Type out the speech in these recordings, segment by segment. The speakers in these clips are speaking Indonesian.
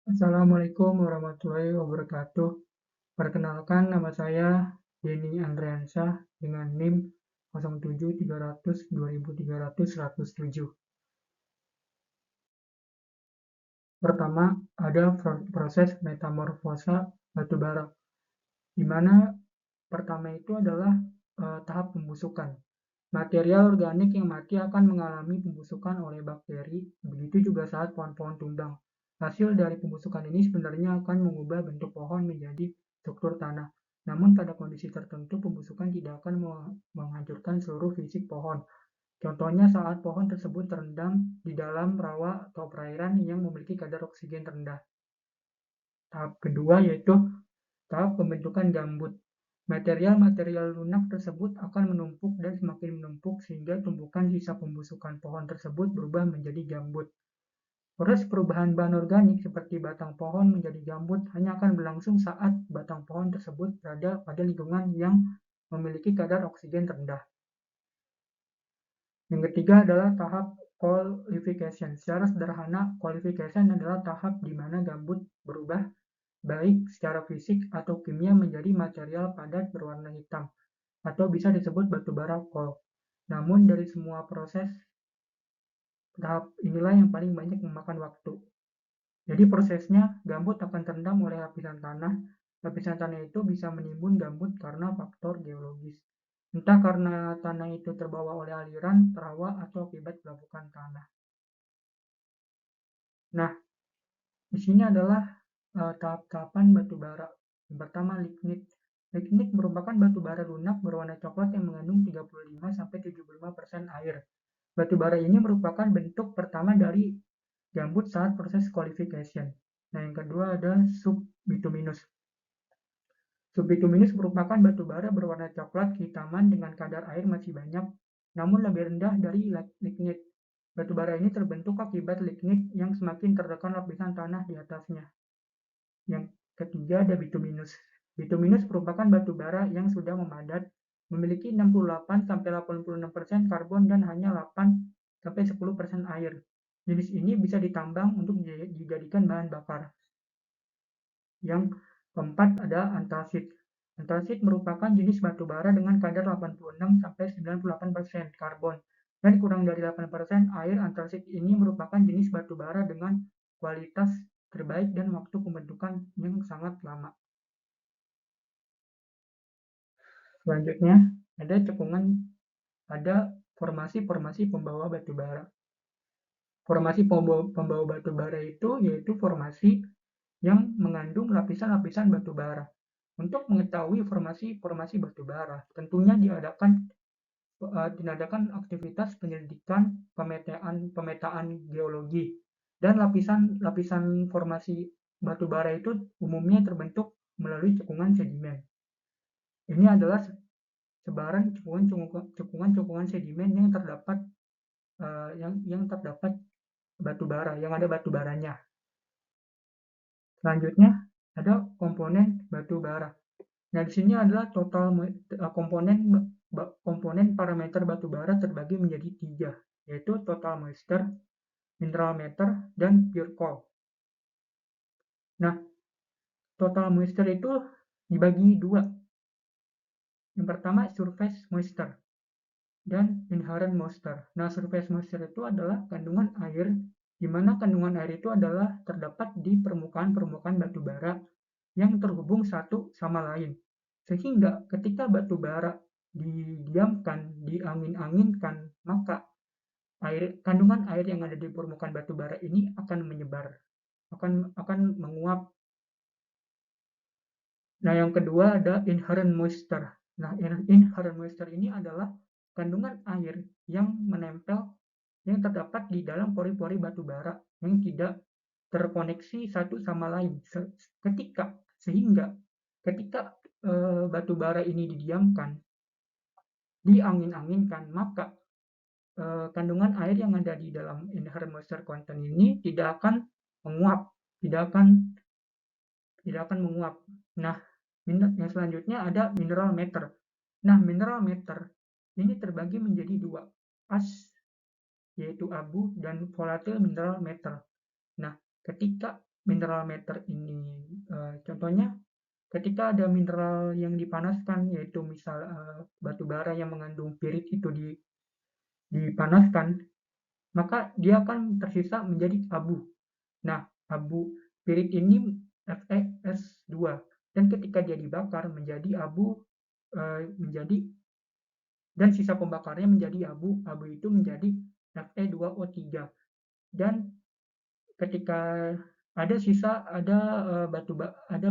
Assalamualaikum warahmatullahi wabarakatuh. Perkenalkan, nama saya Denny Andriansyah dengan NIM 07300 Pertama, ada proses metamorfosa batu bara, di mana pertama itu adalah tahap pembusukan. Material organik yang mati akan mengalami pembusukan oleh bakteri, begitu juga saat pohon-pohon tumbang. Hasil dari pembusukan ini sebenarnya akan mengubah bentuk pohon menjadi struktur tanah. Namun pada kondisi tertentu pembusukan tidak akan menghancurkan seluruh fisik pohon. Contohnya saat pohon tersebut terendam di dalam rawa atau perairan yang memiliki kadar oksigen rendah. Tahap kedua yaitu tahap pembentukan gambut. Material-material lunak tersebut akan menumpuk dan semakin menumpuk sehingga tumpukan sisa pembusukan pohon tersebut berubah menjadi gambut. Proses perubahan bahan organik seperti batang pohon menjadi gambut hanya akan berlangsung saat batang pohon tersebut berada pada lingkungan yang memiliki kadar oksigen rendah. Yang ketiga adalah tahap qualification. Secara sederhana, qualification adalah tahap di mana gambut berubah baik secara fisik atau kimia menjadi material padat berwarna hitam, atau bisa disebut batu bara coal. Namun dari semua proses, tahap inilah yang paling banyak memakan waktu. Jadi prosesnya, gambut akan terendam oleh lapisan tanah. Lapisan tanah itu bisa menimbun gambut karena faktor geologis. Entah karena tanah itu terbawa oleh aliran, rawa, atau akibat pelapukan tanah. Nah, di sini adalah tahap-tahapan batu bara. Yang pertama, lignit. Lignit merupakan batu bara lunak berwarna coklat yang mengandung 35-75% air. Batu bara ini merupakan bentuk pertama dari gambut saat proses qualification. Nah, yang kedua ada subbituminous. Subbituminous merupakan batu bara berwarna coklat kehitaman dengan kadar air masih banyak, namun lebih rendah dari lignit. Batu bara ini terbentuk akibat lignit yang semakin tertekan lapisan tanah di atasnya. Yang ketiga ada bituminous. Bituminous merupakan batu bara yang sudah memadat, memiliki 68-86% karbon dan hanya 8-10% air. Jenis ini bisa ditambang untuk dijadikan bahan bakar. Yang keempat ada antrasit. Antrasit merupakan jenis batu bara dengan kadar 86-98% karbon dan kurang dari 8% air. Antrasit ini merupakan jenis batu bara dengan kualitas terbaik dan waktu pembentukan yang sangat lama. Selanjutnya ada formasi-formasi pembawa batu bara. Formasi pembawa batu bara itu yaitu formasi yang mengandung lapisan-lapisan batu bara. Untuk mengetahui formasi-formasi batu bara, tentunya diadakan aktivitas penyelidikan, pemetaan geologi, dan lapisan formasi batu bara itu umumnya terbentuk melalui cekungan sedimen. Ini adalah sebaran cekungan sedimen yang terdapat batu bara, yang ada batu baranya. Selanjutnya ada komponen batu bara. Nah, di sini adalah total komponen parameter batu bara terbagi menjadi 3, yaitu total moisture, mineral matter, dan pure coal. Nah, total moisture itu dibagi 2. Yang pertama surface moisture dan inherent moisture. Nah, surface moisture itu adalah kandungan air, di mana kandungan air itu adalah terdapat di permukaan batu bara yang terhubung satu sama lain. Sehingga ketika batu bara didiamkan, diangin-anginkan, maka kandungan air yang ada di permukaan batu bara ini akan menyebar, akan menguap. Nah, yang kedua ada inherent moisture. Nah, inherent moisture ini adalah kandungan air yang menempel, yang terdapat di dalam pori-pori batu bara yang tidak terkoneksi satu sama lain. Sehingga ketika batu bara ini didiamkan, diangin-anginkan, maka kandungan air yang ada di dalam inherent moisture content ini tidak akan menguap, tidak akan menguap. Nah, yang selanjutnya ada mineral matter. Nah, mineral matter ini terbagi menjadi 2, as yaitu abu dan volatile mineral matter. Nah, ketika mineral meter ini. Contohnya ketika ada mineral yang dipanaskan, yaitu misal batu bara yang mengandung pirit itu dipanaskan, maka dia akan tersisa menjadi abu. Nah, abu pirit ini FeS2, dan ketika dia dibakar menjadi abu, dan sisa pembakarnya menjadi abu, abu itu menjadi Fe2O3. Dan ketika ada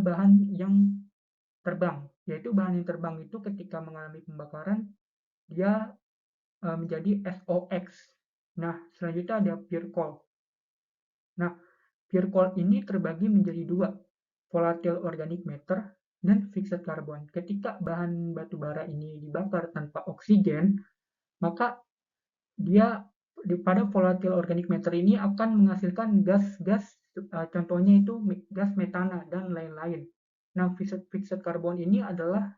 bahan yang terbang, yaitu bahan yang terbang itu ketika mengalami pembakaran dia menjadi SOX. Nah, selanjutnya ada pure coal. Nah, pure coal ini terbagi menjadi dua, volatile organic matter dan fixed carbon. Ketika bahan batu bara ini dibakar tanpa oksigen, maka dia pada volatile organic matter ini akan menghasilkan gas-gas, contohnya itu gas metana dan lain-lain. Nah, fixed carbon ini adalah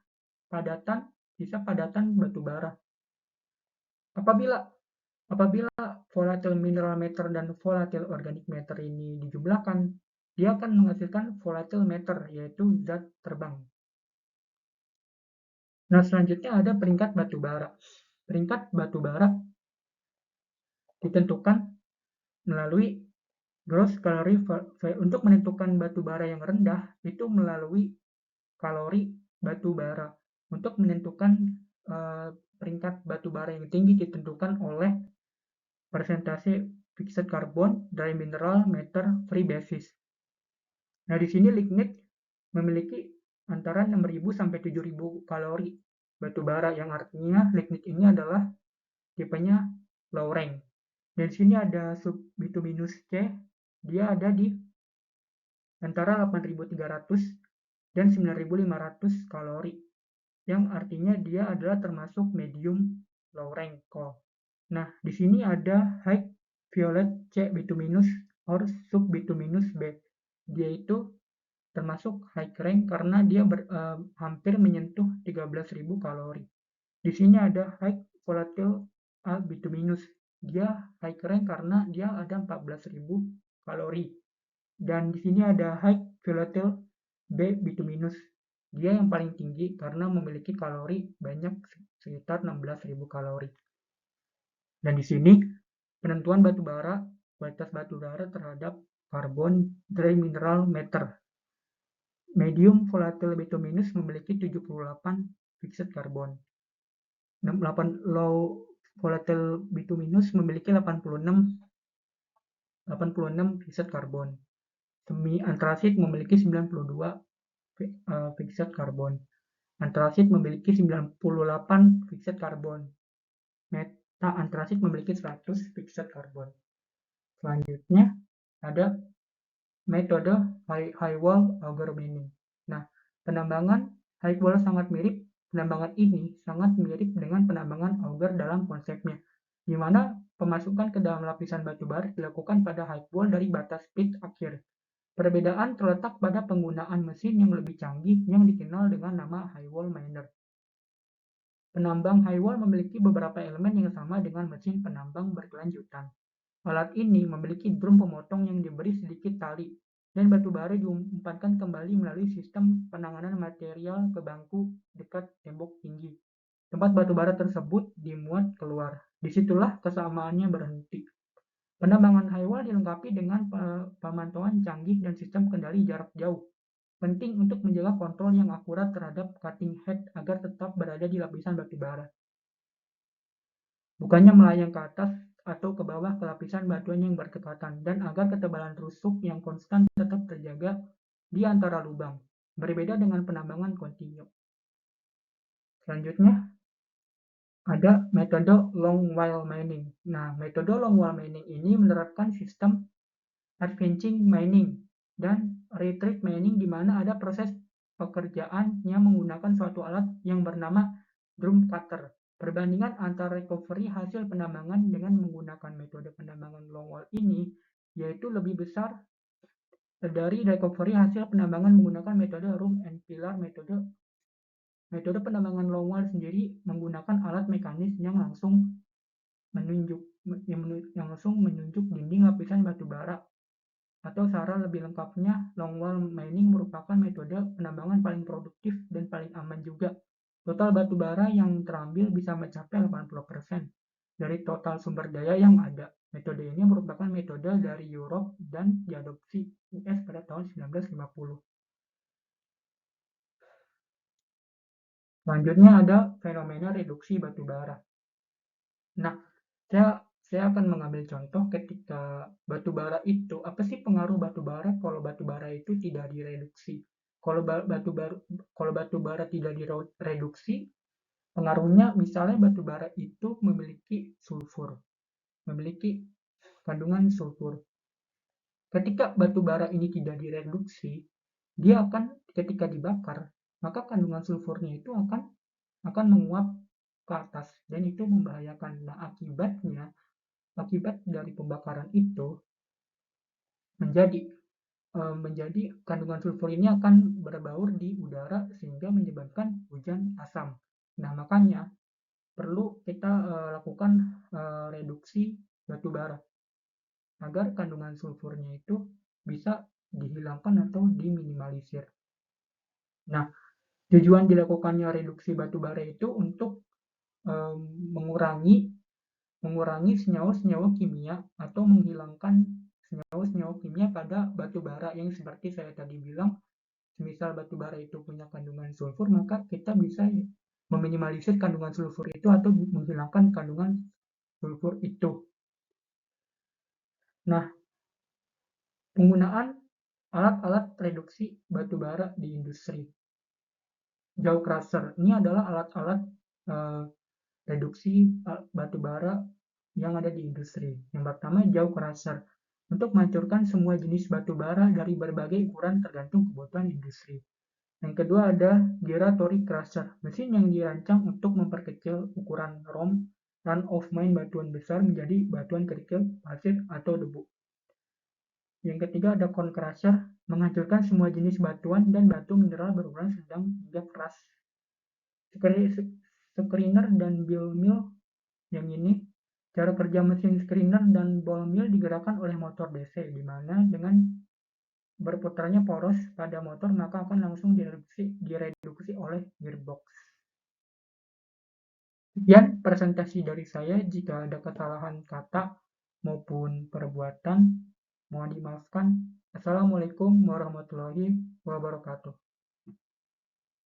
sisa padatan batu bara. Apabila volatile mineral matter dan volatile organic matter ini dijumlahkan, dia akan menghasilkan volatile matter, yaitu zat terbang. Nah, selanjutnya ada peringkat batu bara. Peringkat batu bara ditentukan melalui gross calorie untuk menentukan batu bara yang rendah itu melalui kalori batu bara. Untuk menentukan peringkat batu bara yang tinggi ditentukan oleh persentase fixed carbon, dry mineral, matter, free basis. Nah, di sini lignite memiliki antara 6.000 sampai 7.000 kalori batu bara, yang artinya lignite ini adalah tipenya low rank. Dan di sini ada sub bituminous C, dia ada di antara 8.300 dan 9.500 kalori, yang artinya dia adalah termasuk medium low rank coal. Nah, di sini ada high violet C bituminous or sub bituminous B. Dia itu termasuk high rank karena dia hampir menyentuh 13.000 kalori. Di sini ada high volatile A bituminous. Dia high rank karena dia ada 14.000 kalori. Dan di sini ada high volatile B bituminous. Dia yang paling tinggi karena memiliki kalori banyak, sekitar 16.000 kalori. Dan di sini penentuan batu bara, kualitas batu bara terhadap karbon, dry mineral matter. Medium volatile bituminous memiliki 78 fixed carbon. 8 low volatile bituminous memiliki 86 fixed carbon. Semi antrasit memiliki 92 fixed carbon. Antrasit memiliki 98 fixed carbon. Meta antrasit memiliki 100 fixed carbon. Selanjutnya ada metode high wall auger mining. Nah, penambangan high wall sangat mirip. Penambangan ini sangat mirip dengan penambangan auger dalam konsepnya, di mana pemasukan ke dalam lapisan batu bara dilakukan pada high wall dari batas pit akhir. Perbedaan terletak pada penggunaan mesin yang lebih canggih yang dikenal dengan nama high wall miner. Penambang high wall memiliki beberapa elemen yang sama dengan mesin penambang berkelanjutan. Alat ini memiliki drum pemotong yang diberi sedikit tali, dan batu bara diumpankan kembali melalui sistem penanganan material ke bangku dekat tembok tinggi. Tempat batu bara tersebut dimuat keluar. Disitulah kesamaannya berhenti. Penambangan high wall dilengkapi dengan pemantauan canggih dan sistem kendali jarak jauh. Penting untuk menjaga kontrol yang akurat terhadap cutting head agar tetap berada di lapisan batu bara, bukannya melayang ke atas atau ke bawah ke lapisan batuan yang berdekatan, dan agar ketebalan rusuk yang konstan tetap terjaga di antara lubang, berbeda dengan penambangan kontinu. Selanjutnya ada metode long while mining. Nah, metode long while mining ini menerapkan sistem advancing mining dan retreat mining, di mana ada proses pekerjaan yang menggunakan suatu alat yang bernama drum cutter. Perbandingan antara recovery hasil penambangan dengan menggunakan metode penambangan long wall ini yaitu lebih besar dari recovery hasil penambangan menggunakan metode room and pillar. Metode penambangan long wall sendiri menggunakan alat mekanis yang langsung menunjuk dinding lapisan batu bara Atau secara lebih lengkapnya, longwall mining merupakan metode penambangan paling produktif dan paling aman juga. Total batu bara yang terambil bisa mencapai 80% dari total sumber daya yang ada. Metode ini merupakan metode dari Europe dan diadopsi US pada tahun 1950. Selanjutnya ada fenomena reduksi batu bara. Nah, saya akan mengambil contoh ketika batu bara itu, apa sih pengaruh batu bara kalau batu bara itu tidak direduksi? Kalau batu bara tidak direduksi, pengaruhnya misalnya batu bara itu memiliki sulfur, memiliki kandungan sulfur. Ketika batu bara ini tidak direduksi, dia akan ketika dibakar, maka kandungan sulfurnya itu akan menguap ke atas dan itu membahayakan. Nah, akibat dari pembakaran itu menjadi menjadi kandungan sulfur ini akan berbaur di udara sehingga menyebabkan hujan asam. Nah, makanya perlu kita lakukan reduksi batu bara agar kandungan sulfurnya itu bisa dihilangkan atau diminimalisir. Nah, tujuan dilakukannya reduksi batu bara itu untuk um, mengurangi mengurangi senyawa-senyawa kimia atau menghilangkan senyawa-senyawa kimia pada batu bara yang seperti saya tadi bilang, semisal batu bara itu punya kandungan sulfur, maka kita bisa meminimalisir kandungan sulfur itu atau menghilangkan kandungan sulfur itu. Nah, penggunaan alat-alat reduksi batu bara di industri. Jaw crusher ini adalah alat-alat reduksi batu bara yang ada di industri. Yang pertama, jaw crusher untuk menghancurkan semua jenis batu bara dari berbagai ukuran tergantung kebutuhan industri. Yang kedua ada gyratory crusher, mesin yang dirancang untuk memperkecil ukuran run of mine batuan besar menjadi batuan kerikil, pasir, atau debu. Yang ketiga ada cone crusher, menghancurkan semua jenis batuan dan batu mineral berukuran sedang hingga keras. Screener dan ball mill yang ini, cara kerja mesin screener dan ball mill digerakkan oleh motor DC, di mana dengan berputarnya poros pada motor maka akan langsung direduksi oleh gearbox. Sekian presentasi dari saya. Jika ada kesalahan kata maupun perbuatan, mohon dimaafkan. Assalamualaikum warahmatullahi wabarakatuh.